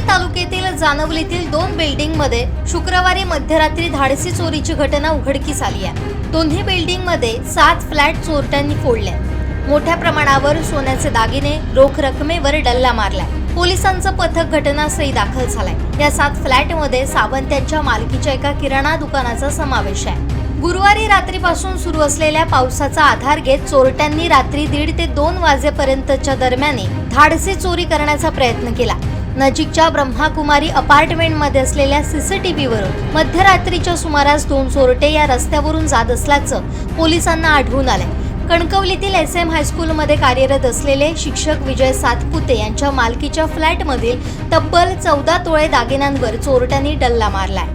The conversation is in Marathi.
तालुक्यातील जानवलीतील 2 बिल्डिंगमध्ये शुक्रवारी मध्यरात्री धाडसी चोरीची घटना उघडकीस आली आहे। दोन्ही बिल्डिंगमध्ये 7 फ्लॅट चोरट्यांनी फोडले। मोठ्या प्रमाणावर सोन्याचे दागिने, रोख रकमेवर डल्ला मारलाय। पोलिसांचं पथक घटनास्थळी दाखल झालंय। या 7 फ्लॅटमध्ये सावंत यांच्या मालकीच्या एका किराणा दुकानाचा समावेश आहे। गुरुवारी रात्रीपासून सुरू असलेल्या पावसाचा आधार घेत चोरट्यांनी रात्री 1:30 ते 2 वाजेपर्यंतच्या दरम्यान धाडसी चोरी करण्याचा प्रयत्न केला। नजीकच्या ब्रह्माकुमारी अपार्टमेंटमध्ये असलेल्या सीसीटीव्हीवरून मध्यरात्रीच्या सुमारास 2 चोरटे या रस्त्यावरून जात असल्याचं पोलिसांना आढळून आलंय। कणकवलीतील SM हायस्कूलमध्ये कार्यरत असलेले शिक्षक विजय सातपुते यांच्या मालकीच्या फ्लॅटमधील तब्बल 14 तोळे दागिन्यांवर चोरट्यांनी डल्ला मारलाय।